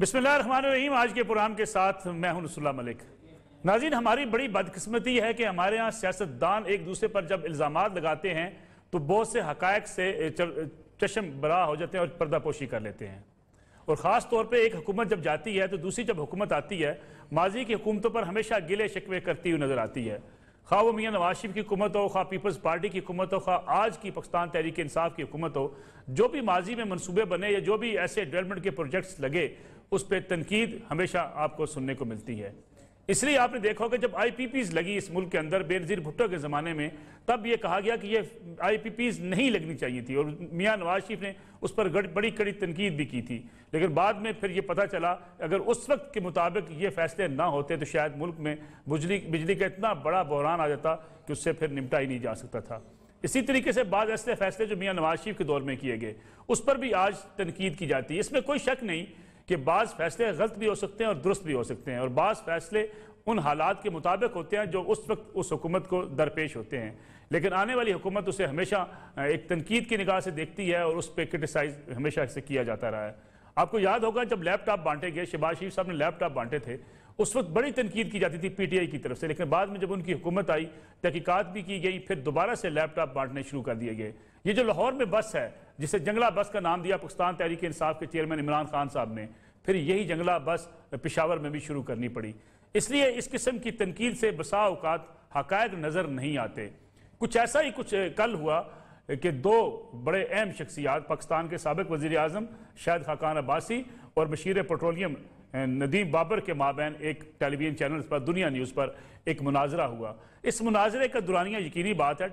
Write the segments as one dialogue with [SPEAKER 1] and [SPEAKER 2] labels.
[SPEAKER 1] बिस्मिल्लाहिर्रहमानिर्रहीम। आज के प्रोग्राम के साथ मैं हूं नसरुल्लाह मलिक। नाज़रीन, हमारी बड़ी बदकिस्मती है कि हमारे यहाँ सियासतदान एक दूसरे पर जब इल्ज़ामात लगाते हैं तो बहुत से हक़ाइक़ से चश्म बरा हो जाते हैं और पर्दापोशी कर लेते हैं। और ख़ास तौर पे एक हुकूमत जब जाती है तो दूसरी जब हुकूमत आती है, माजी की हुकूमतों पर हमेशा गिले शिकवे करती हुई नज़र आती है। खा वो मियाँ नवाज शरीफ की हुकूमत हो, खा पीपल्स पार्टी की हुकूमत हो, खा आज की पाकिस्तान तहरीक इंसाफ की हुकूमत हो, जो भी माजी में मनसूबे बने या जो भी ऐसे डेवलपमेंट के प्रोजेक्ट्स लगे, उस पर तनकीद हमेशा आपको सुनने को मिलती है। इसलिए आपने देखा होगा जब IPPs लगी इस मुल्क के अंदर बेनज़ीर भुट्टो के ज़माने में, तब ये कहा गया कि ये IPPs नहीं लगनी चाहिए थी और मियाँ नवाज शरीफ ने उस पर बड़ी कड़ी तनकीद भी की थी। लेकिन बाद में फिर ये पता चला अगर उस वक्त के मुताबिक ये फैसले ना होते तो शायद मुल्क में बिजली का इतना बड़ा बहरान आ जाता कि उससे फिर निपटा ही नहीं जा सकता था। इसी तरीके से बाद ऐसे फैसले जो मियाँ नवाज शरीफ के दौर में किए गए, उस पर भी आज तनकीद की जाती है। इसमें कोई शक नहीं कि बाज़ फैसले गलत भी हो सकते हैं और दुरुस्त भी हो सकते हैं, और बाज़ फैसले उन हालात के मुताबिक होते हैं जो उस वक्त उस हुकूमत को दरपेश होते हैं। लेकिन आने वाली हुकूमत उसे हमेशा एक तनकीद की निगाह से देखती है और उस पर क्रिटिसाइज हमेशा से किया जाता रहा है। आपको याद होगा जब लैपटॉप बांटे गए, शहबाज शरीफ साहब ने लैपटॉप बांटे थे, उस वक्त बड़ी तनकीद की जाती थी PTI की तरफ से। लेकिन बाद में जब उनकी हुकूमत आई, तहकीकात भी की गई, फिर दोबारा से लैपटॉप बांटने शुरू कर दिए गए। ये जो लाहौर में बस है जिसे जंगला बस का नाम दिया पाकिस्तान तहरीक इंसाफ के चेयरमैन इमरान खान साहब ने, फिर यही जंगला बस पेशावर में भी शुरू करनी पड़ी। इसलिए इस किस्म की तनकीद से बसा औकात हक़ाइक़ नज़र नहीं आते। कुछ ऐसा ही कुछ कल हुआ कि दो बड़े अहम शख्सियात, पाकिस्तान के साबिक वज़ीर आज़म शाहिद खाकान अब्बासी और मशीर पेट्रोलियम नदीम बाबर के माबैन एक टेलीविजन चैनल पर, दुनिया न्यूज़ पर एक मुनाजरा हुआ। इस मुनाजरे का दुरानिया यकीनी बात है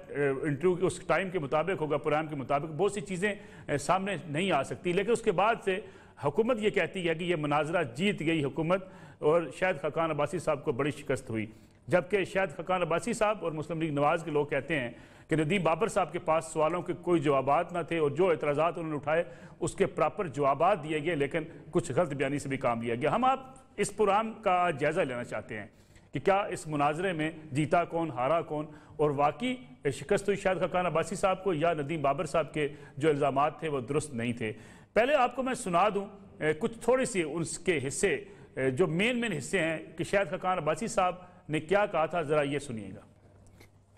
[SPEAKER 1] इंटरव्यू उस टाइम के मुताबिक होगा, प्रोग्राम के मुताबिक बहुत सी चीज़ें सामने नहीं आ सकती। लेकिन उसके बाद से हुकूमत ये कहती है कि ये मुनाजरा जीत गई हुकूमत और शाहिद खाकान अब्बासी साहब को बड़ी शिकस्त हुई। जबकि शाहिद खाकान अब्बासी साहब और मुस्लिम लीग नवाज़ के लोग कहते हैं कि नदीम बाबर साहब के पास सवालों के कोई जवाबात ना थे और जो एतराज़ात उन्होंने उठाए उसके प्रॉपर जवाबात दिए गए, लेकिन कुछ गलत बयानी से भी काम लिया गया। हम आप इस प्रोग्राम का जायज़ा लेना चाहते हैं कि क्या इस मुनाजरे में जीता कौन, हारा कौन, और वाकई शिकस्त हुई शाहिद खाकान अब्बासी साहब को या नदीम बाबर साहब के जो इल्ज़ामात थे वो दुरुस्त नहीं थे। पहले आपको मैं सुना दूँ कुछ थोड़ी सी उसके हिस्से, जो मेन हिस्से हैं कि शाहिद खाकान अब्बासी साहब ने क्या कहा था, ज़रा ये सुनिएगा।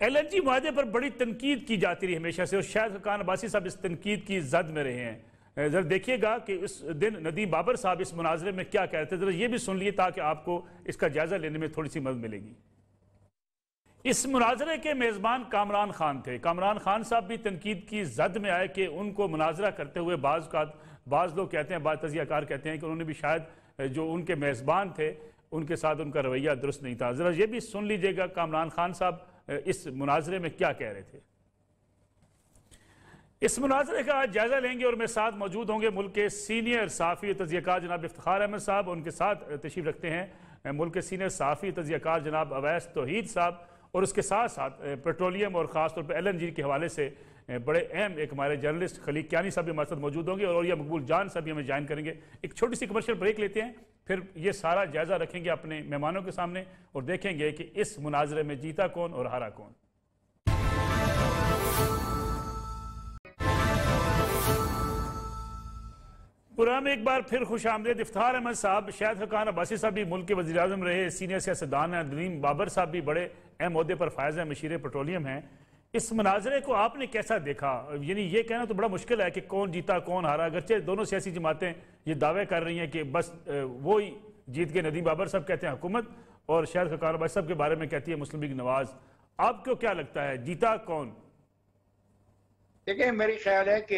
[SPEAKER 1] LNG माहदे पर बड़ी तनकीद की जाती रही हमेशा से और शाहिद खाकान अब्बासी साहब इस तनकीद की जद में रहे हैं। ज़रा देखिएगा कि इस दिन नदीम बाबर साहब इस मुनाजरे में क्या कहते थे, ज़रा ये भी सुन लिए ताकि आपको इसका जायज़ा लेने में थोड़ी सी मदद मिलेगी। इस मुनाजरे के मेज़बान कामरान खान थे। कामरान खान साहब भी तनकीद की जद में आए कि उनको मुनाजरा करते हुए बाज़ लोग कहते हैं, बाज़ तजियाकार कहते हैं कि उन्होंने भी शायद जो उनके मेज़बान थे उनके साथ उनका रवैया दुरुस्त नहीं था। ज़रा ये भी सुन लीजिएगा कामरान खान साहब इस मुनाजरे में क्या कह रहे थे। इस मुनाजरे का आज जायज़ा लेंगे और मेरे साथ मौजूद होंगे मुल्क के सीनियर सहाफ़ी तजियाकार जनाब इफ्तिखार अहमद साहब, उनके साथ तशरीफ़ रखते हैं मुल्क के सीनियर सहाफ़ी तजियाकार जनाब अवैस तौहीद साहब, और उसके साथ साथ पेट्रोलियम और ख़ासतौर पर LNG के हवाले से बड़े अहम एक हमारे जर्नलिस्ट खलीक कियानी साहब भी हमारे साथ मौजूद होंगे और या मकबूल जान साहब भी हमें ज्वाइन करेंगे। एक छोटी सी कमर्शियल ब्रेक लेते हैं, फिर ये सारा जायज़ा रखेंगे अपने मेहमानों के सामने और देखेंगे कि इस मुनाजरे में जीता कौन और हारा कौन। प्रोग्राम में एक बार फिर खुश आमदीद। इफ्तिखार अहमद साहब, शाहिद खाकान अब्बासी साहब भी मुल्क के वज़ीर आज़म रहे, सीनियर सियासतदान हैं। नदीम बाबर साहब भी बड़े अहम ओहदे पर फायज हैं, मशीर पेट्रोलियम हैं। इस मुनाजरे को आपने कैसा देखा? यानी ये कहना तो बड़ा मुश्किल है कि कौन जीता कौन हारा, अगरचे दोनों सियासी जमातें ये दावे कर रही हैं कि बस वो ही जीत के। नदीम बाबर साहब कहते हैं हुकूमत और शाहिद खाकान अब्बासी साहब के बारे में कहती है मुस्लिम लीग नवाज़। आपको क्या लगता है जीता कौन?
[SPEAKER 2] देखिए, मेरी ख्याल है कि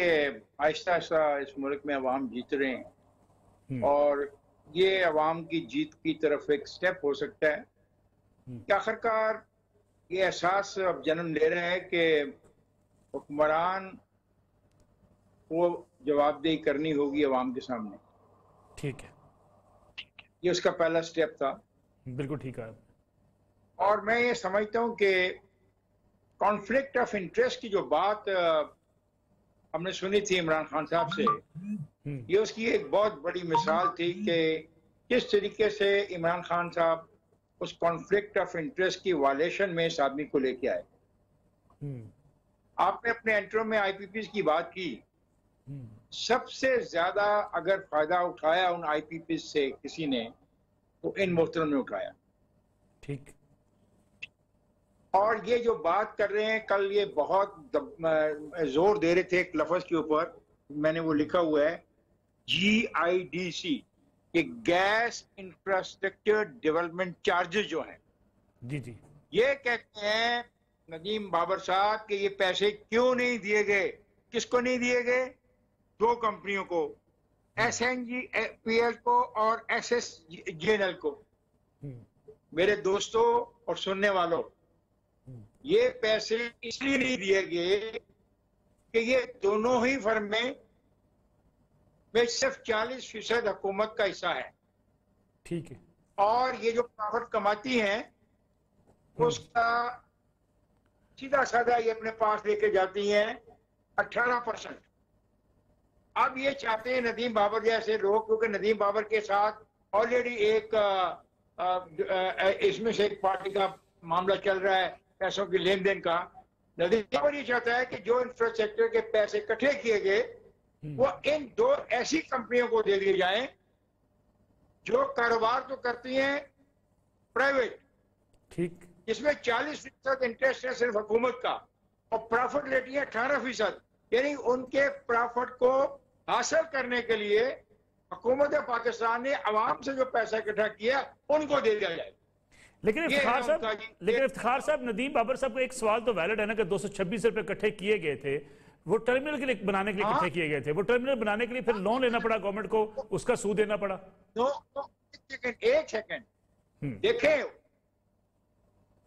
[SPEAKER 2] आहिस्ता आहिस्ता इस मुल्क में अवाम जीत रहे हैं और ये अवाम की जीत की तरफ एक स्टेप हो सकता है कि आखिरकार ये एहसास अब जन्म ले रहे हैं कि हुक्मरान को जवाबदेही करनी होगी अवाम के सामने।
[SPEAKER 1] ठीक है,
[SPEAKER 2] ये उसका पहला स्टेप था।
[SPEAKER 1] बिल्कुल ठीक है।
[SPEAKER 2] और मैं ये समझता हूँ कि कॉन्फ्लिक्ट ऑफ इंटरेस्ट की जो बात हमने सुनी थी इमरान खान साहब से, ये उसकी एक बहुत बड़ी मिसाल थी कि किस तरीके से इमरान खान साहब उस कॉन्फ्लिक्ट ऑफ इंटरेस्ट की वायलेशन में इस आदमी को लेके आए। आपने अपने इंट्रो में IPPs की बात की। सबसे ज्यादा अगर फायदा उठाया उन आईपीपी से किसी ने तो इन मोहतरम ने उठाया।
[SPEAKER 1] ठीक।
[SPEAKER 2] और ये जो बात कर रहे हैं कल, ये बहुत जोर दे रहे थे एक लफ्ज के ऊपर, मैंने वो लिखा हुआ है, GIDC, ये गैस इंफ्रास्ट्रक्चर डेवलपमेंट चार्जेस जो हैं।
[SPEAKER 1] जी जी। ये
[SPEAKER 2] कहते हैं नदीम बाबर साहब कि ये पैसे क्यों नहीं दिए गए, किसको नहीं दिए गए? दो कंपनियों को, SNGPL को और SSGNL को। मेरे दोस्तों और सुनने वालों, ये पैसे इसलिए नहीं दिए गए कि ये दोनों ही फर्म में सिर्फ 40% हुकूमत का हिस्सा है।
[SPEAKER 1] ठीक है।
[SPEAKER 2] और ये जो प्रॉफिट कमाती हैं उसका सीधा साधा ये अपने पास लेके जाती हैं 18%। अब ये चाहते हैं नदीम बाबर जैसे लोग, क्योंकि नदीम बाबर के साथ ऑलरेडी एक इसमें से एक पार्टी का मामला चल रहा है पैसों की लेन देन का। नदीम बाबर ये चाहता है कि जो इंफ्रास्ट्रक्चर के पैसे इकट्ठे किए गए वो इन दो ऐसी कंपनियों को दे दिए जाएं जो कारोबार तो करती हैं प्राइवेट,
[SPEAKER 1] ठीक,
[SPEAKER 2] जिसमें 40% इंटरेस्ट है सिर्फ हुकूमत का, और प्रॉफिट लेती है 18%। यानी उनके प्रॉफिट को हासिल करने के लिए हुकूमत पाकिस्तान ने अवाम से जो पैसा इकट्ठा किया उनको दे दिया जाए।
[SPEAKER 1] लेकिन इफ्तिखार साहब, नदीम बाबर साहब का एक सवाल तो वैलिड है ना कि 226 रुपए इकट्ठे किए गए थे, वो टर्मिनल के लिए बनाने के लिए इकट्ठे किए गए थे। वो टर्मिनल बनाने के लिए फिर लोन लेना पड़ा गवर्नमेंट को, उसका सूद देना पड़ा।
[SPEAKER 2] एक सेकंड देखें,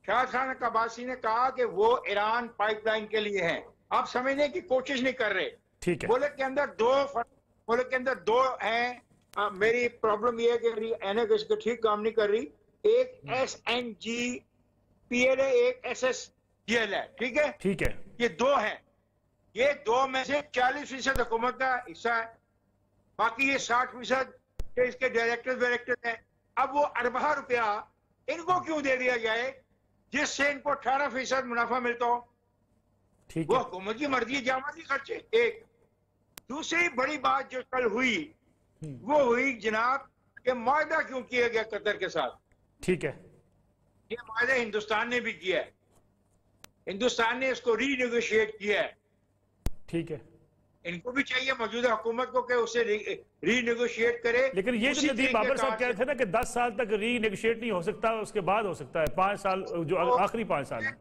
[SPEAKER 2] शाहद खान अब्बासी ने कहा कि वो ईरान पाइपलाइन के लिए है। आप समझने की कोशिश नहीं कर रहे।
[SPEAKER 1] ठीक है।
[SPEAKER 2] मुल्क के अंदर दो हैं। मेरी प्रॉब्लम ये है कि मेरी एनएक इसको ठीक काम नहीं कर रही। एक SNGPL है, एक SSGL है। ठीक है,
[SPEAKER 1] ठीक है,
[SPEAKER 2] ये दो हैं। ये दो में से 40% हुकूमत का हिस्सा है, बाकी ये 60% इसके डायरेक्टर हैं। अब वो अरबा रुपया इनको क्यों दे दिया जाए जिससे इनको 18% मुनाफा मिलता हो?
[SPEAKER 1] ठीक
[SPEAKER 2] वो
[SPEAKER 1] है।
[SPEAKER 2] हुकूमत की मर्जी, जामती खर्चे। एक दूसरी बड़ी बात जो कल हुई वो हुई जनाब कि मुआहदा क्यों किया गया कतर के साथ।
[SPEAKER 1] ठीक है।
[SPEAKER 2] ये मुआहदा हिंदुस्तान ने भी किया है, हिंदुस्तान ने इसको रीनेगोशिएट किया है।
[SPEAKER 1] ठीक है।
[SPEAKER 2] इनको भी चाहिए मौजूदा हुकूमत को कि उसे रीनेगोशिएट करे।
[SPEAKER 1] लेकिन ये जो नदीम बाबर साहब कह रहे थे ना कि 10 साल तक रीनेगोशिएट नहीं हो सकता, उसके बाद हो सकता है 5 साल, जो आखिरी 5 साल है।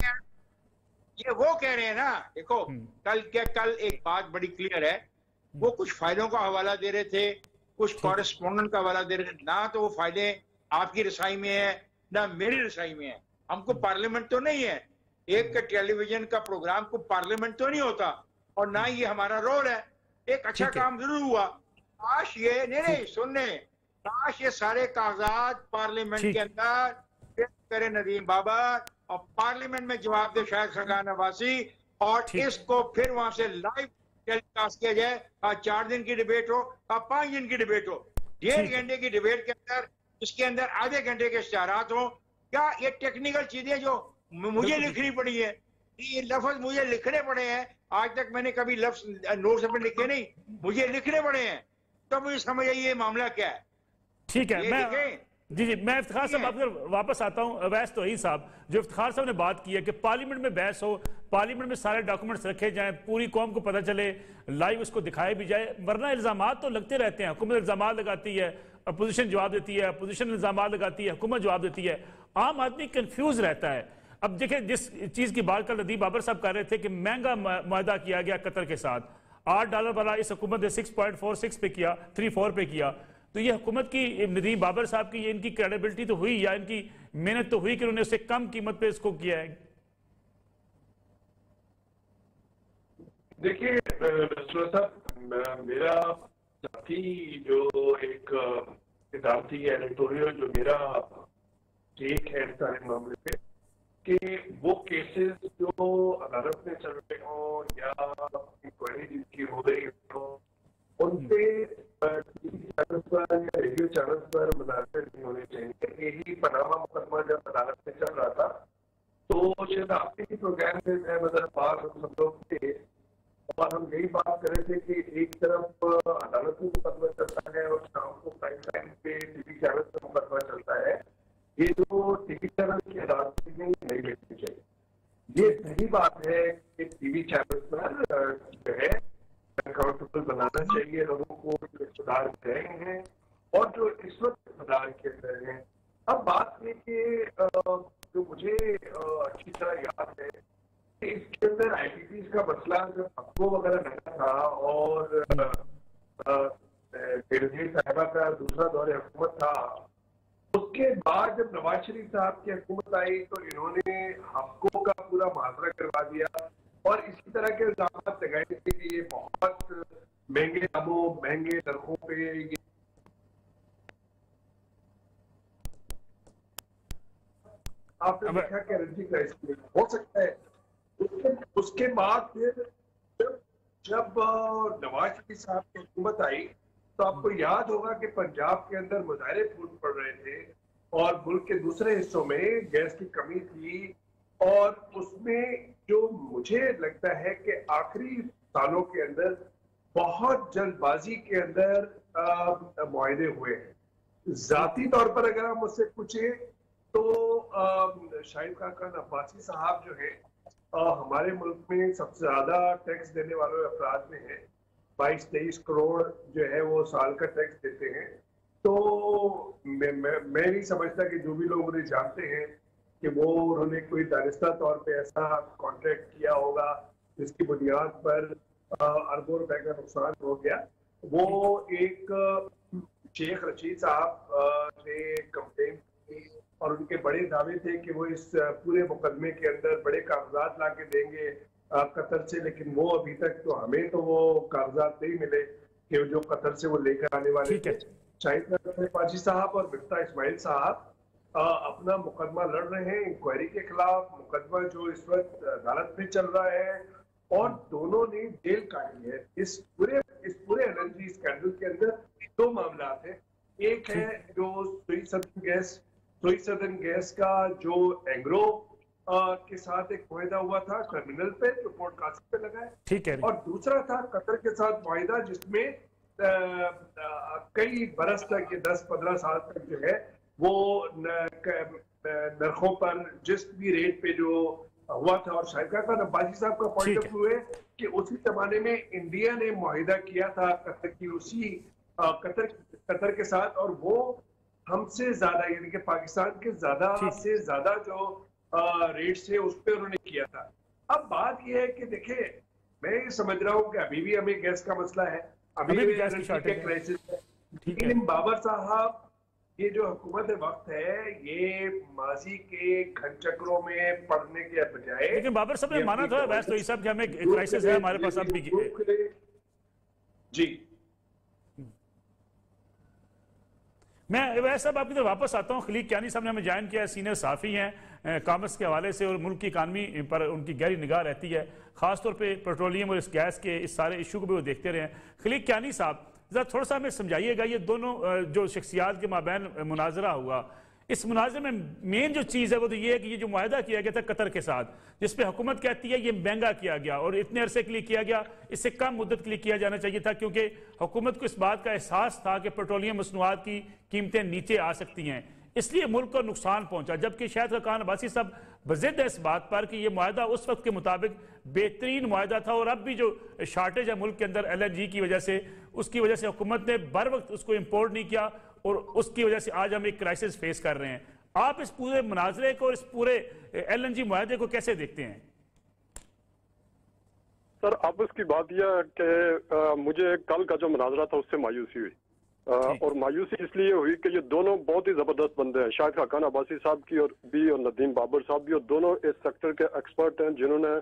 [SPEAKER 2] ये वो कह रहे हैं ना। देखो कल एक बात बड़ी क्लियर है, वो कुछ फायदों का हवाला दे रहे थे, कुछ कॉरेस्पोंडेंट का हवाला दे रहे थे। ना तो वो फायदे आपकी रसाई में है ना मेरी रसाई में है। हमको पार्लियामेंट तो नहीं है, एक टेलीविजन का प्रोग्राम को पार्लियामेंट तो नहीं होता, और ना ये हमारा रोल है। एक अच्छा काम जरूर हुआ, काश ये नहीं सुनने, काश ये सारे कागजात पार्लियामेंट के अंदर पेश करे नदीम बाबर, और पार्लियामेंट में जवाब दे शायद खान अब्बासी, और इसको फिर वहां से लाइव टेलीकास्ट किया जाए। 4 दिन की डिबेट हो, 5 दिन की डिबेट हो, 1.5 घंटे की डिबेट के अंदर इसके अंदर आधे घंटे के इश्तिहारात हो। क्या ये टेक्निकल चीजें जो मुझे लिखनी पड़ी है, ये लफ्ज मुझे लिखने पड़े हैं, आज तक मैंने कभी लफ्ज नोट्स में लिखे नहीं, मुझे लिखने पड़े हैं, तो मुझे समझ आइए मामला क्या है।
[SPEAKER 1] ठीक है, मैं इफ्तिखार साहब अगर वापस आता हूं। अवैस तोहीद साहब, जो इफ्तिखार साहब ने बात की है कि पार्लियामेंट में बहस हो, पार्लियामेंट में सारे डॉक्यूमेंट्स रखे जाएं, पूरी कौम को पता चले, लाइव उसको दिखाया भी जाए, वरना इल्जामात तो लगते रहते हैं। हुकूमत इल्जामात लगाती है, अपोजिशन जवाब देती है, अपोजिशन इल्जामात लगाती है, हुकूमत जवाब देती है, आम आदमी कंफ्यूज रहता है। अब देखिए, जिस चीज की बात कल नदीम बाबर साहब कर रहे थे कि महंगा मुआहदा किया गया कतर के साथ, $8 वाला इस हुकूमत ने 6.46 पे किया, 3.4 पे किया, तो ये हुकूमत की, नदीम बाबर साहब की, ये इनकी क्रेडिबिलिटी तो हुई या इनकी मेहनत तो हुई कि उन्होंने उससे कम कीमत पे इसको किया है?
[SPEAKER 3] देखिए साहब, मेरा साथी जो एक किताब थी एडिटोरियल, जो मेरा टेक है सारे मामले पे, कि वो केसेस जो अदालत में चल रहे हो या इंक्वायरी जिनकी हो रही हो, उनपे चैनल पर या रेडियो चैनल पर मुनासिब नहीं होने चाहिए। यही पनामा मुकदमा जब अदालत में चल रहा था, तो शायद आपके प्रोग्राम में मैं मतलब पास हम लोग थे, और हम यही बात कर रहे थे कि एक तरफ अदालत में मुकदमा चलता है और शाम को प्राइम टाइम पे टीवी चैनल पे मुकदमा चलता है। ये जो टीवी चैनल की अदालत नहीं देखनी चाहिए। ये सही बात है कि टीवी चैनल पर जो है अकाउंटेबल बनाना चाहिए लोगों को जो सुधार कर रहे हैं और जो इस वक्त सुधार कर रहे हैं। अब बात है कि जो मुझे अच्छी तरह याद है कि इसके अंदर IPPs का मसला जब हक्को वगैरह लगा था और बेनजीर साहिबा का दूसरा दौरे हुकूमत था, उसके बाद जब नवाज शरीफ साहब की हुकूमत आई तो इन्होंने हक्को का पूरा मुआवजा करवा दिया और इसी तरह के इल्जाम लगाए थे कि ये बहुत महंगे दामों महंगे नरखों पे ये आपने देखा कि एनर्जी क्राइसिस हो सकता है। उसके बाद फिर जब नवाज शरीफ साहब की हुकूमत आई तो आपको याद होगा कि पंजाब के अंदर मुजाहरे फूट पड़ रहे थे और मुल्क के दूसरे हिस्सों में गैस की कमी थी और उसमें जो मुझे लगता है कि आखिरी सालों के अंदर बहुत जल्दबाजी के अंदर मुआहदे हुए हैं। जाती तौर पर अगर हम मुझसे पूछे तो शाहिद खान अब्बासी साहब जो है हमारे मुल्क में सबसे ज्यादा टैक्स देने वाले अफराद में है। 22-23 करोड़ जो है वो साल का टैक्स देते हैं। तो मैं नहीं समझता कि जो भी लोग उन्हें जानते हैं कि वो उन्होंने कोई दानिस्ता तौर पे ऐसा कॉन्ट्रैक्ट किया होगा जिसकी बुनियाद पर अरबों रुपए का नुकसान हो गया। वो एक शेख रशीद साहब ने कंप्लेन की और उनके बड़े दावे थे कि वो इस पूरे मुकदमे के अंदर बड़े कागजात ला के देंगे कतर से, लेकिन वो अभी तक तो हमें तो वो कागजात नहीं मिले कि जो कतर से वो लेकर आने वाले थे। शाहिद पाजी साहब और मिफ्ता इस्माइल साहब अपना मुकदमा लड़ रहे हैं इंक्वायरी के खिलाफ, मुकदमा जो इस वक्त अदालत में चल रहा है और दोनों ने जेल काटी है। इस पूरे एनर्जी स्कैंडल के अंदर दो मामला हैं। एक है जो सोई सदन गैस का जो एंग्रो के साथ एक मुआहदा हुआ था टर्मिनल पे जो पोर्ट कासिम पे लगा है, ठीक है, और दूसरा था कतर के साथ मुआहदा जिसमें कई बरस तक ये 10-15 साल तक जो है वो नरखों पर जिस भी रेट पे जो हुआ था। और शाहिद खान अब्बासी साहब का पॉइंट ऑफ व्यू है कि उसी जमाने में इंडिया ने मुआहिदा किया था कतर की उसी कतर के साथ और वो हमसे ज्यादा यानी कि पाकिस्तान के ज्यादा से ज्यादा जो रेट से उस पर उन्होंने किया था। अब बात यह है कि देखिए मैं ये समझ रहा हूँ कि अभी भी हमें गैस का मसला है, अभी भी गैस की क्राइसिस है, लेकिन बाबर साहब ये जो हुकूमत वक्त है ये माजी के घनचक्रों में पड़ने के बजाय,
[SPEAKER 1] लेकिन बाबर साहब ने माना था वैसे तो सब कि हमें क्राइसिस है हमारे पास अब भी
[SPEAKER 2] जी।
[SPEAKER 1] मैं वैसे आपकी तरफ वापस आता हूँ। खलीक कियानी साहब ने हमें ज्वाइन किया, सीनियर साफी हैं कॉमर्स के हवाले से और मुल्क की इकानमी पर उनकी गहरी निगाह रहती है, खासतौर पे पेट्रोलियम और इस गैस के इस सारे इशू को भी वो देखते रहे हैं। खलीक कियानी साहब जरा थोड़ा सा हमें समझाइएगा, ये दोनों जो शख्सियात के माबैन मुनाजरा हुआ, इस मुनाजरे में मेन जो चीज़ है वो तो ये है कि ये जो मुआहदा किया गया था कतर के साथ जिसपे हुकूमत कहती है ये महंगा किया गया और इतने अरसे के लिए किया गया, इससे कम मुद्दत के लिए किया जाना चाहिए था क्योंकि हुकूमत को इस बात का एहसास था कि पेट्रोलियम मसनूआत की कीमतें नीचे आ सकती हैं, इसलिए मुल्क को नुकसान पहुंचा। जबकि शाहिद खान अब्बासी साहब बज़िद है इस बात पर कि यह मुआहदा उस वक्त के मुताबिक बेहतरीन मुआहदा था और अब भी जो शार्टेज है मुल्क के अंदर LNG की वजह से, उसकी वजह से हुकूमत ने बर वक्त उसको इम्पोर्ट नहीं किया और उसकी वजह से आज हम एक क्राइसिस फेस कर रहे हैं। आप इस पूरे मुनाजरे को, इस पूरे LNG मुआहदे को कैसे देखते हैं?
[SPEAKER 4] सर अब उसकी बात यह है कि मुझे कल का जो मुनाजरा था उससे मायूसी हुई और मायूसी इसलिए हुई कि ये दोनों बहुत ही जबरदस्त बंदे हैं, शाहिद खान अब्बासी साहब की और नदीम बाबर साहब भी, और दोनों इस सेक्टर के एक्सपर्ट हैं जिन्होंने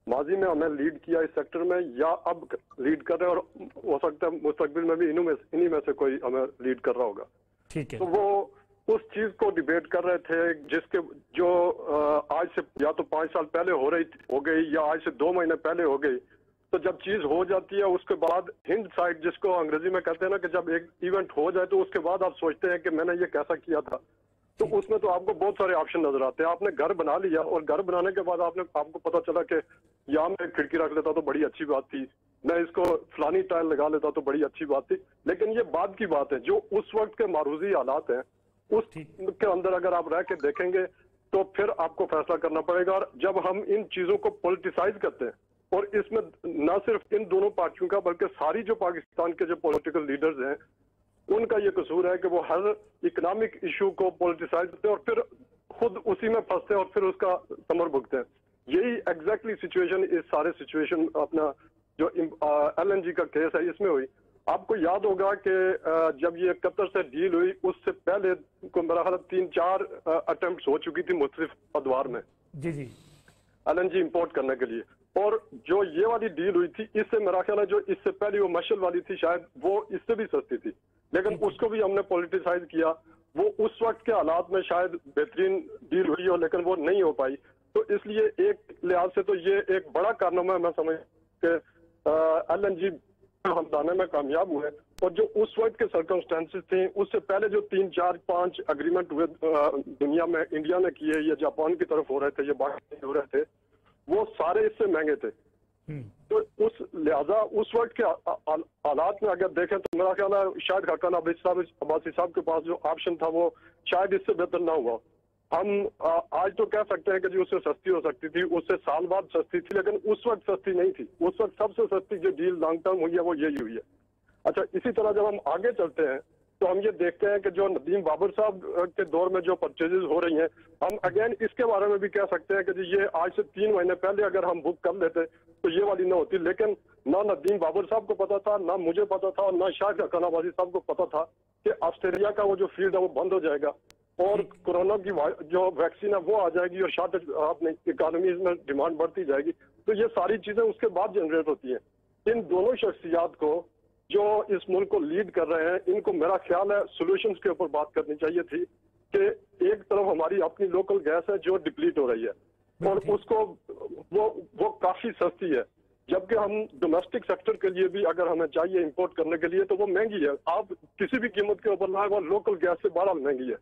[SPEAKER 4] माजी में हमें लीड किया इस सेक्टर में या अब लीड कर रहे हैं और हो सकता है मुस्तकबिल में भी इन्हीं में से कोई हमें लीड कर रहा होगा।
[SPEAKER 1] ठीक है।
[SPEAKER 4] तो वो उस चीज को डिबेट कर रहे थे जिसके जो आज से या तो 5 साल पहले हो गई या आज से 2 महीने पहले हो गई। तो जब चीज हो जाती है उसके बाद हिंड साइड जिसको अंग्रेजी में कहते हैं ना कि जब एक इवेंट हो जाए तो उसके बाद आप सोचते हैं कि मैंने ये कैसा किया था, तो उसमें तो आपको बहुत सारे ऑप्शन नजर आते हैं। आपने घर बना लिया और घर बनाने के बाद आपको पता चला कि यहाँ मैं खिड़की रख लेता तो बड़ी अच्छी बात थी, मैं इसको फलानी टाइल लगा लेता तो बड़ी अच्छी बात थी, लेकिन ये बाद की बात है। जो उस वक्त के मारूजी हालात हैं उसके अंदर अगर आप रह के देखेंगे तो फिर आपको फैसला करना पड़ेगा। और जब हम इन चीजों को पॉलिटिसाइज करते हैं, और इसमें न सिर्फ इन दोनों पार्टियों का बल्कि सारी जो पाकिस्तान के जो पॉलिटिकल लीडर्स हैं उनका ये कसूर है कि वो हर इकोनॉमिक इशू को पॉलिटिसाइज करते हैं और फिर खुद उसी में फंसते हैं और फिर उसका समर भुगते हैं। यही एग्जैक्टली सिचुएशन इस सारे सिचुएशन अपना जो LNG का केस है इसमें हुई। आपको याद होगा कि जब ये कतर से डील हुई उससे पहले को मेरा ख्याल 3-4 अटेम्प्ट हो चुकी थी मुख्तलिफ अदवार में
[SPEAKER 1] जी
[SPEAKER 4] LNG इंपोर्ट करने के लिए। और जो ये वाली डील हुई थी इससे मेरा ख्याल है जो इससे पहले वो मशल वाली थी शायद वो इससे भी सस्ती थी, लेकिन उसको भी हमने पॉलिटिसाइज किया। वो उस वक्त के हालात में शायद बेहतरीन डील हुई हो लेकिन वो नहीं हो पाई। तो इसलिए एक लिहाज से तो ये एक बड़ा कारनामा है मैं समझ के LNG हम लाने में कामयाब हुए। और जो उस वक्त के सर्कमस्टेंसेस थे उससे पहले जो 3-4-5 एग्रीमेंट हुए दुनिया में इंडिया ने किए या जापान की तरफ हो रहे थे या बाकी हो रहे थे वो सारे इससे महंगे थे। तो उस लिहाजा उस वक्त के हालात में अगर देखें तो मेरा ख्याल है शायद खाकान अब्बासी साहब के पास जो ऑप्शन था वो शायद इससे बेहतर ना हुआ। हम आज तो कह सकते हैं कि जी उससे सस्ती हो सकती थी, उससे साल बाद सस्ती थी, लेकिन उस वक्त सस्ती नहीं थी। उस वक्त सबसे सस्ती जो डील लॉन्ग टर्म हुई है वो यही हुई है। अच्छा, इसी तरह जब हम आगे चलते हैं तो हम ये देखते हैं कि जो नदीम बाबर साहब के दौर में जो परचेजेस हो रही हैं, हम अगेन इसके बारे में भी कह सकते हैं कि जी ये आज से 3 महीने पहले अगर हम बुक कर लेते तो ये वाली ना होती। लेकिन ना नदीम बाबर साहब को पता था, ना मुझे पता था, और ना शायद खाकान अब्बासी साहब को पता था कि ऑस्ट्रेलिया का वो जो फील्ड है वो बंद हो जाएगा और कोरोना की जो वैक्सीन है वो आ जाएगी और शायद अपने इकोनॉमीज में डिमांड बढ़ती जाएगी। तो ये सारी चीजें उसके बाद जनरेट होती हैं। इन दोनों शख्सियात को जो इस मुल्क को लीड कर रहे हैं इनको मेरा ख्याल है सोल्यूशंस के ऊपर बात करनी चाहिए थी कि एक तरफ हमारी अपनी लोकल गैस है जो डिप्लीट हो रही है और उसको वो काफी सस्ती है, जबकि हम डोमेस्टिक सेक्टर के लिए भी अगर हमें चाहिए इंपोर्ट करने के लिए तो वो महंगी है। आप किसी भी कीमत के ऊपर लाए वो लोकल गैस से बड़ा महंगी है।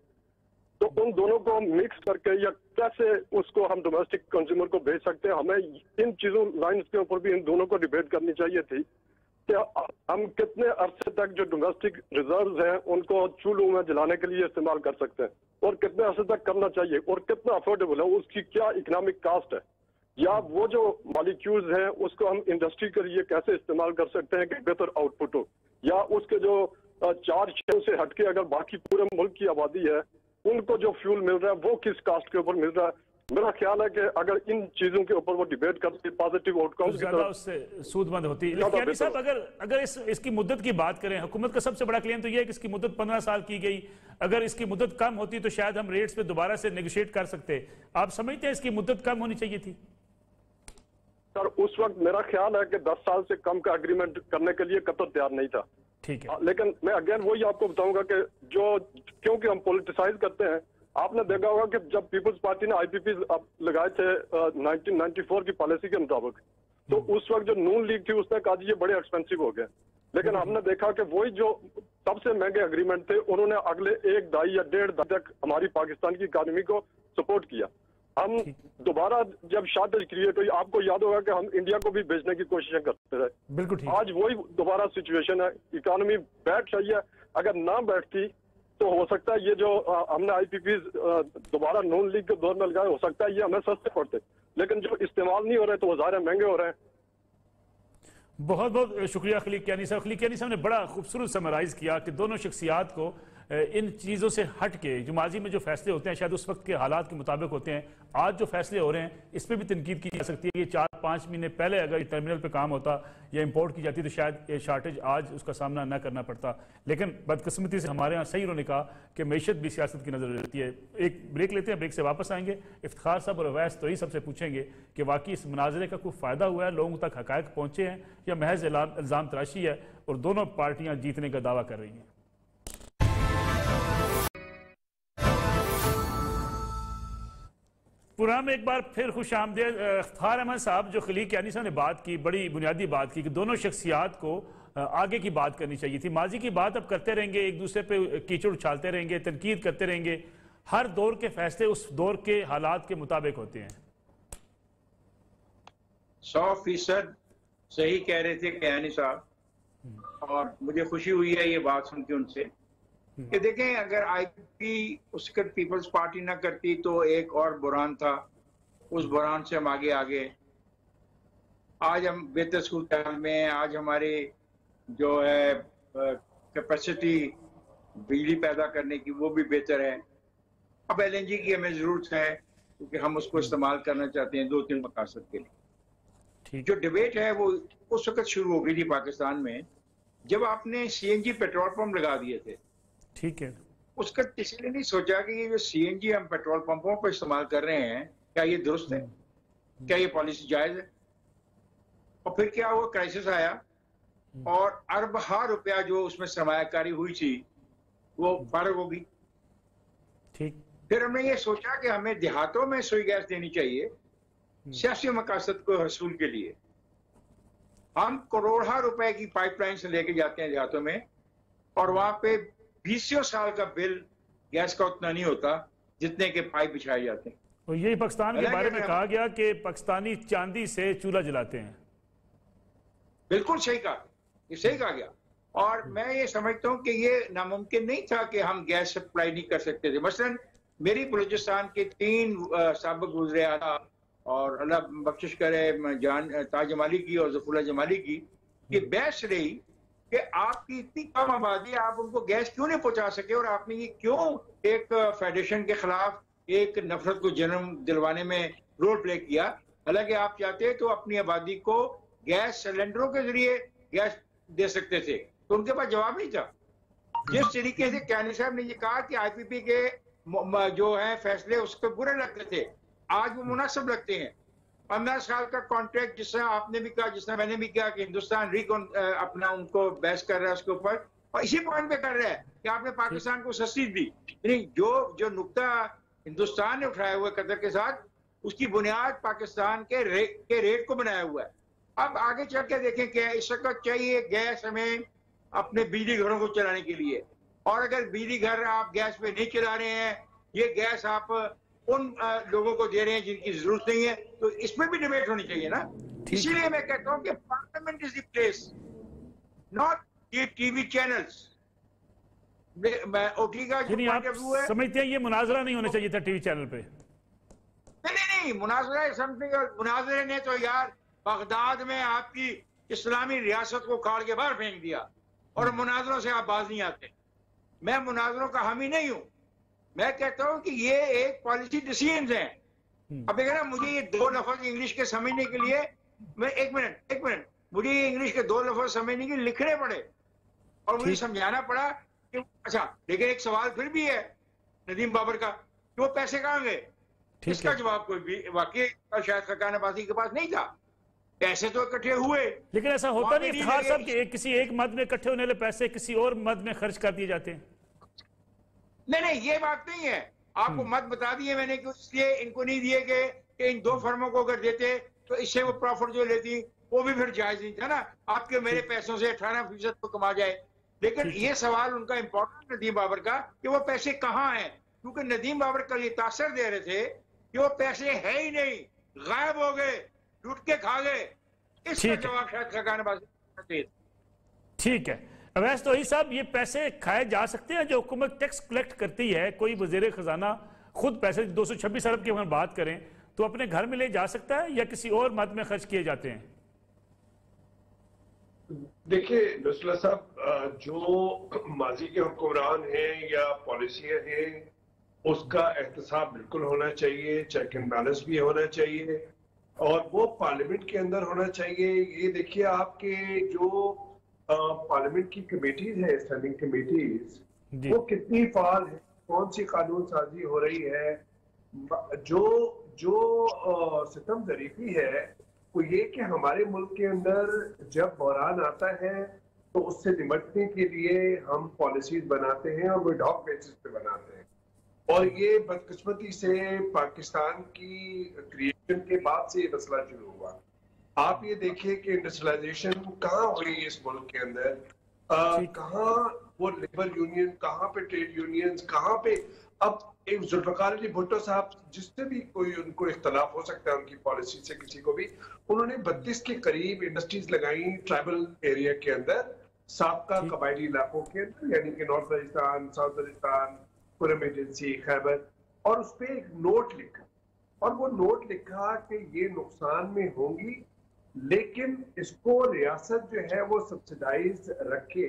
[SPEAKER 4] तो उन दोनों को मिक्स करके या कैसे उसको हम डोमेस्टिक कंज्यूमर को भेज सकते हैं, हमें इन चीजों लाइन्स के ऊपर भी इन दोनों को डिबेट करनी चाहिए थी कि हम कितने अरसे तक जो डोमेस्टिक रिजर्व्स हैं उनको चूल्हों में जलाने के लिए इस्तेमाल कर सकते हैं और कितने अरसे तक करना चाहिए और कितना अफोर्डेबल है, उसकी क्या इकोनॉमिक कास्ट है, या वो जो मॉलिक्यूल्स हैं उसको हम इंडस्ट्री के लिए कैसे इस्तेमाल कर सकते हैं कि बेहतर आउटपुट हो, या उसके जो 4 शहरों से हटके अगर बाकी पूरे मुल्क की आबादी है उनको जो फ्यूल मिल रहा है वो किस कास्ट के ऊपर मिल रहा है। मेरा ख्याल है कि अगर इन चीजों के ऊपर वो डिबेट करते पॉजिटिव आउटकम्स की तरफ
[SPEAKER 1] उससे सूदमंद होती है। लेकिन साहब अगर इसकी मुद्दत की बात करें, हुकूमत का सबसे बड़ा क्लेम तो यह है कि इसकी मुद्दत 15 साल की गई। अगर इसकी मुद्दत कम होती तो शायद हम रेट्स पे दोबारा से नेगोशिएट कर सकते। आप समझते हैं इसकी मुद्दत कम होनी चाहिए थी?
[SPEAKER 4] सर उस वक्त मेरा ख्याल है कि 10 साल से कम का एग्रीमेंट करने के लिए कतर तैयार नहीं था।
[SPEAKER 1] ठीक है,
[SPEAKER 4] लेकिन मैं अगेन वही आपको बताऊंगा कि जो क्योंकि हम पॉलिटिसाइज करते हैं, आपने देखा होगा कि जब पीपल्स पार्टी ने IPP लगाए थे 1994 की पॉलिसी के मुताबिक, तो उस वक्त जो नून लीग थी उसने कहा ये बड़े एक्सपेंसिव हो गए। लेकिन हमने देखा कि वही जो सबसे महंगे एग्रीमेंट थे उन्होंने अगले 1 दहाई या 1.5 दहाई तक हमारी पाकिस्तान की इकोनॉमी को सपोर्ट किया। हम दोबारा जब शार्टेज क्रिएट हुई, आपको याद होगा कि हम इंडिया को भी बेचने की कोशिशें करते रहे।
[SPEAKER 1] बिल्कुल ठीक।
[SPEAKER 4] आज वही दोबारा सिचुएशन है, इकोनॉमी बैठ रही है, अगर ना बैठती तो हो सकता है ये जो हमने IPP दोबारा नून लीग के दौर में लगाए हो सकता है ये हमें सस्ते पड़ते, लेकिन जो इस्तेमाल नहीं हो रहे तो वो ज़ाहिर महंगे हो रहे हैं।
[SPEAKER 1] बहुत बहुत शुक्रिया खलीक कियानी साहब। खलीक कियानी साहब ने बड़ा खूबसूरत समराइज किया कि दोनों शख्सियात को इन चीज़ों से हट के जो माजी में जो फैसले होते हैं शायद उस वक्त के हालात के मुताबिक होते हैं, आज जो फैसले हो रहे हैं इस पर भी तनकीद की जा सकती है कि 4-5 महीने पहले अगर टर्मिनल पे काम होता या इंपोर्ट की जाती तो शायद ये शार्टेज आज उसका सामना न करना पड़ता। लेकिन बदकिस्मती से हमारे यहाँ सही उन्होंने कहा कि मैशत भी सियासत की नजर रहती है। एक ब्रेक लेते हैं, ब्रेक से वापस आएंगे। इफ्तिखार साहब और अवैस तो ही सबसे पूछेंगे कि वाकई इस मुनाजरे का कोई फ़ायदा हुआ है, लोगों तक हक़ाइक़ पहुँचे हैं या महज इल्ज़ाम तराशी है और दोनों पार्टियाँ जीतने का दावा कर रही हैं। प्रोग्राम में एक बार फिर खुश आमदेद। इफ्तिखार अहमद साहब, जो खलीक कियानी साहब ने बात की, बड़ी बुनियादी बात की कि दोनों शख्सियात को आगे की बात करनी चाहिए थी। माजी की बात अब करते रहेंगे, एक दूसरे पे कीचड़ उछालते रहेंगे, तनकीद करते रहेंगे। हर दौर के फैसले उस दौर के हालात के मुताबिक होते हैं।
[SPEAKER 2] 100% सही कह रहे थे कयानी साहब, और मुझे खुशी हुई है ये बात सुन के उनसे कि देखें, अगर आईपीपी उसके पीपल्स पार्टी ना करती तो एक और बुरहान था, उस बुरहान से हम आगे आज हम बेहतर सूरत में हैं। आज हमारे जो है कैपेसिटी बिजली पैदा करने की वो भी बेहतर है। अब एलएनजी की हमें जरूरत है क्योंकि हम उसको इस्तेमाल करना चाहते हैं 2-3 मकासद के लिए। जो डिबेट है वो उस वक्त शुरू हो गई थी पाकिस्तान में जब आपने सीएनजी पेट्रोल पंप लगा दिए थे।
[SPEAKER 1] ठीक है,
[SPEAKER 2] उसका किसी ने नहीं सोचा कि ये जो सीएनजी हम पेट्रोल पंपों पर इस्तेमाल कर रहे हैं क्या ये दुरुस्त है, क्या ये पॉलिसी जायज है। और फिर क्या हुआ, क्राइसिस आया और अरबहा रुपया जो उसमें सरमायाकारी हुई थी वो फारग होगी।
[SPEAKER 1] ठीक,
[SPEAKER 2] फिर हमने ये सोचा कि हमें देहातों में सुई गैस देनी चाहिए सियासी मकासद को हसूल के लिए। हम करोड़ों रुपए की पाइपलाइन से लेके जाते हैं देहातों में और वहां पे 20 साल का बिल गैस का उतना नहीं होता जितने के पाइप बिछाए जाते हैं।
[SPEAKER 1] और यही पाकिस्तान के बारे में कहा गया कि पाकिस्तानी चांदी से चूल्हा जलाते हैं।
[SPEAKER 2] बिल्कुल सही कहा, ये सही कहा गया। और मैं ये समझता हूँ कि ये नामुमकिन नहीं था कि हम गैस सप्लाई नहीं कर सकते थे। मसलन मेरी बलूचिस्तान के 3 साबिक वज़ीर आला और अल्लाह बख्शिश करे ताज जमाली की और ज़फ़रुल्लाह जमाली की, ये बहस रही कि आपकी इतनी कम आबादी, आप उनको गैस क्यों नहीं पहुंचा सके और आपने ये क्यों एक फेडरेशन के खिलाफ एक नफरत को जन्म दिलवाने में रोल प्ले किया। हालांकि आप चाहते तो अपनी आबादी को गैस सिलेंडरों के जरिए गैस दे सकते थे, तो उनके पास जवाब नहीं था। जिस तरीके से कयानी साहब ने ये कहा कि आईपीपी के जो है फैसले उसको बुरे लगते थे, आज वो मुनासिब लगते हैं। 15 साल का कॉन्ट्रैक्ट जिससे आपने भी कहा, जिससे मैंने भी कहा कि हिंदुस्तान अपना उनको बहस कर रहा है उसके ऊपर, और इसी पॉइंट पे कर रहा है कि आपने पाकिस्तान को सस्ती दी। यानी जो नुक्ता हिंदुस्तान ने उठाया हुआ कतर के साथ, उसकी बुनियाद पाकिस्तान के रेट को बनाया हुआ है। अब आगे चल के देखें क्या इस वक्त चाहिए गैस हमें अपने बिजली घरों को चलाने के लिए, और अगर बिजली घर आप गैस पे नहीं चला रहे हैं, ये गैस आप उन लोगों को दे रहे हैं जिनकी जरूरत नहीं है, तो इसमें भी डिबेट होनी चाहिए ना। इसीलिए मैं कहता हूँ कि parliament is the place, not ये टीवी चैनल्स। ओटी का जो पॉइंट ऑफ व्यू है,
[SPEAKER 1] समझते हैं ये मुनाजरा नहीं होना चाहिए था टीवी चैनल पे।
[SPEAKER 2] नहीं, मुनाजरा समथिंग। मुनाजरे ने तो यार बगदाद में आपकी इस्लामी रियासत को काट के बाहर फेंक दिया, और मुनाजरों से आप बाज नहीं आते। मैं मुनाजरों का हामी नहीं हूं। मैं कहता हूं कि ये एक पॉलिसी डिसीजन है। अब देखिए ना, मुझे ये 2 लफ्ज इंग्लिश के समझने के लिए मैं एक मिनट मुझे ये इंग्लिश के 2 लफ्ज समझने के लिए लिखने पड़े और मुझे समझाना पड़ा कि अच्छा। लेकिन एक सवाल फिर भी है नदीम बाबर का कि वो पैसे कहाँ गए। इसका जवाब कोई भी वाकई शायद खकान अब्बासी के पास नहीं था। पैसे तो इकट्ठे हुए,
[SPEAKER 1] लेकिन ऐसा होता नहीं इफ्तिखार साहब कि किसी एक मद में इकट्ठे होने वाले पैसे किसी और मद में खर्च कर दिए जाते हैं।
[SPEAKER 2] नहीं, ये बात नहीं है। आपको मत बता दिए मैंने कि इसलिए इनको नहीं दिए गए कि इन 2 फर्मों को अगर देते तो इससे वो प्रॉफिट जो लेती वो भी फिर जायज नहीं था ना। आपके मेरे पैसों से 18% तो कमा जाए। लेकिन ये सवाल उनका इंपॉर्टेंट नदीम बाबर का कि वो पैसे कहाँ हैं, क्योंकि नदीम बाबर कल ये तासर दे रहे थे कि वो पैसे है ही नहीं, गायब हो गए, लूट के खा गए। इसका जवाब शायद खजानाबाजी।
[SPEAKER 1] ठीक है अवैस तौहीद साहब, ये पैसे खाए जा सकते हैं जो हुकूमत टैक्स कलेक्ट करती है? कोई वजीर खजाना खुद पैसे 226 अरब की अगर बात करें तो अपने घर में ले जा सकता है या किसी और मद में खर्च किए जाते हैं?
[SPEAKER 3] देखिए नसरुल्लाह साहब, जो माजी के हुक्मरान हैं या पॉलिसियां हैं उसका एहतसाब बिल्कुल होना चाहिए, चेक एंड बैलेंस भी होना चाहिए, और वो पार्लियामेंट के अंदर होना चाहिए। ये देखिए आपके जो पार्लियामेंट की कमेटीज है, स्टैंडिंग कमेटीज, वो कितनी फाल है, कौन सी कानून साजी हो रही है। जो सितम जरीफी है वो ये कि हमारे मुल्क के अंदर जब बहरान आता है तो उससे निपटने के लिए हम पॉलिसीज बनाते हैं और वो डॉक बेसिस पे बनाते हैं। और ये बदकिस्मती से पाकिस्तान की क्रिएशन के बाद से ये मसला शुरू हुआ। आप ये देखिए कि इंडस्ट्रियलाइजेशन कहाँ हुई इस मुल्क के अंदर, कहाँ वो लेबर यूनियन, कहाँ पे ट्रेड यूनियंस, कहाँ पे अब एक जुल्फकार अली भुट्टो साहब, जिससे भी कोई उनको इख्तलाफ हो सकता है उनकी पॉलिसी से, किसी को भी, उन्होंने 32 के करीब इंडस्ट्रीज लगाई ट्राइबल एरिया के अंदर, साबका कबायली इलाकों के अंदर, यानी कि north Rajasthan, south Rajasthan, Kurram agency, Khyber, और उस पर एक नोट लिखा, और वो नोट लिखा कि ये नुकसान में होंगी, लेकिन इसको रियासत जो है वो सब्सिडाइज रखे।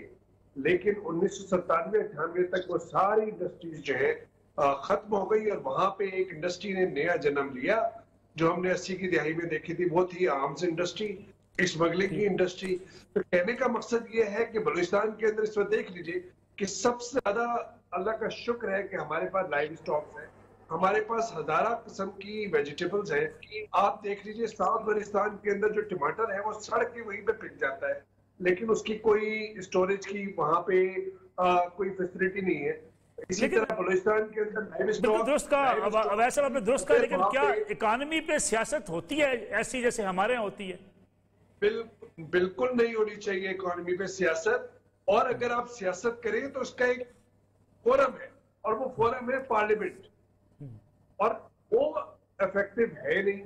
[SPEAKER 3] लेकिन 1997-98 तक वो सारी इंडस्ट्रीज जो है खत्म हो गई, और वहां पे एक इंडस्ट्री ने नया जन्म लिया जो हमने 80 की दिहाई में देखी थी, वो थी आर्म्स इंडस्ट्री, स्मगलिंग की इंडस्ट्री। तो कहने का मकसद ये है कि बलूचिस्तान के अंदर इस वक्त देख लीजिए कि सबसे ज्यादा अल्लाह का शुक्र है कि हमारे पास लाइव स्टॉक्स है, हमारे पास हजारा किस्म की वेजिटेबल्स हैं। आप देख लीजिए साउथ बलूचिस्तान के अंदर जो टमाटर है वो सड़क के वहीं पे पिक जाता है, लेकिन उसकी कोई स्टोरेज की वहां पे कोई फैसिलिटी नहीं है। इसी तरह बलूचिस्तान के अंदर लाइव स्टॉक
[SPEAKER 1] दुरुस्त का वैसे आपने दुरुस्त का, लेकिन क्या इकोनॉमी पे सियासत होती है ऐसी जैसे हमारे यहाँ होती है?
[SPEAKER 3] बिल्कुल नहीं होनी चाहिए इकोनॉमी पे सियासत, और अगर आप सियासत करें तो उसका एक फोरम है, और वो फोरम है पार्लियामेंट, और वो इफेक्टिव है नहीं।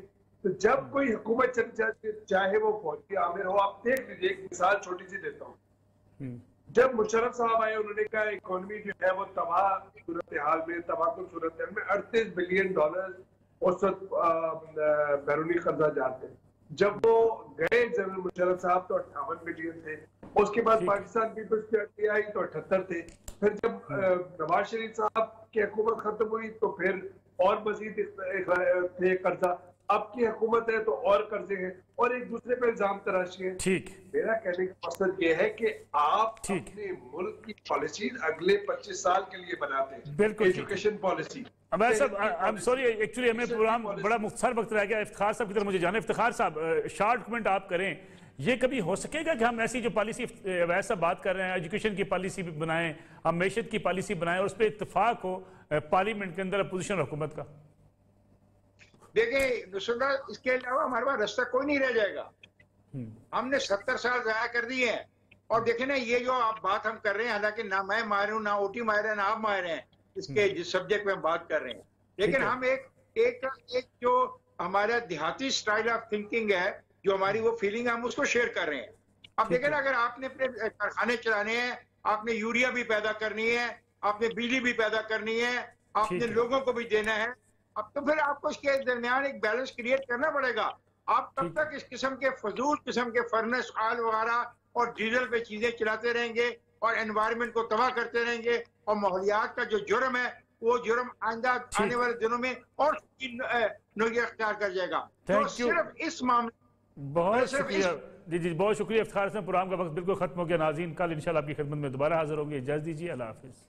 [SPEAKER 3] तो जब कोई हुकूमत चल जाती, चाहे वो फौजी आमिर हो, आप देख लीजिए, एक मिसाल छोटी सी देता हूँ। जब मुशर्रफ साहब आए, उन्होंने कहा इकोनॉमी जो है वो तबाह सूरत हाल में, तबाह सूरत हाल में $38 बिलियन उस वक्त बैरूनी कर्जा जाते हैं। जब वो गए जनरल मुशर्रफ साहब तो 58 बिलियन थे, उसके बाद पाकिस्तान पीपल्स पार्टी आई तो 78 थे, फिर जब नवाज शरीफ साहब की हुकूमत खत्म हुई तो फिर और मजीद थे कर्जा, अब की हुकूमत है तो और कर्जे हैं, और एक दूसरे पे इल्जाम तराशी है।
[SPEAKER 1] ठीक,
[SPEAKER 3] मेरा कहने का मकसद ये है कि आप अपने मुल्क की पॉलिसी अगले 25 साल के लिए बनाते हैं,
[SPEAKER 1] बिल्कुल
[SPEAKER 3] एजुकेशन पॉलिसी।
[SPEAKER 1] सॉरी, एक्चुअली हमें प्रोग्राम बड़ा मुख्तसर वक्त रह गया। इफ्तिखार साहब की तरफ मुझे जाना। इफ्तिखार साहब, शॉर्ट कमेंट आप करें, ये कभी हो सकेगा कि हम ऐसी जो पॉलिसी वैसा बात कर रहे हैं, एजुकेशन की पॉलिसी भी बनाएं, हम मैशत की पॉलिसी बनाएं, और उस पर इत्तेफाक हो पार्लियामेंट के अंदर अपोजिशन हुकूमत का?
[SPEAKER 2] देखिए इसके अलावा हमारे पास रास्ता कोई नहीं रह जाएगा। हमने 70 साल ज़ाया कर दिए हैं, और देखे ना ये जो आप बात हम कर रहे हैं, हालांकि ना मैं माहिर हूं, ना ओटी माहिर है, ना आप माहिर हैं इसके जिस सब्जेक्ट में हम बात कर रहे हैं, लेकिन हम एक जो हमारा देहाती स्टाइल ऑफ थिंकिंग है, जो हमारी वो फीलिंग है, हम उसको शेयर कर रहे हैं। अब देखें ना, अगर आपने अपने कारखाने चलाने हैं, आपने यूरिया भी पैदा करनी है, आपने बिजली भी पैदा करनी है, आपने लोगों को भी देना है, अब तो फिर आपको इसके दरमियान एक बैलेंस क्रिएट करना पड़ेगा। आप तब तक इस किस्म के फजूल किस्म के फर्नेस ऑयल वगैरह और डीजल पे चीजें चलाते रहेंगे और एनवायरनमेंट को तबाह करते रहेंगे, और माहौलियात का जो जुर्म है वो जुर्म आइंदा आने वाले दिनों में और नोयत अख्तियार कर जाएगा। तो सिर्फ इस मामले,
[SPEAKER 1] बहुत शुक्रिया जी, बहुत शुक्रिया इफ्तिखार साहब। प्रोग्राम का वक्त बिल्कुल खत्म हो गया। नाज़रीन, कल इंशाल्लाह आपकी खिदमत में दोबारा हाजिर होंगे। इजाज़त दीजिए, अल्लाह हाफिज़।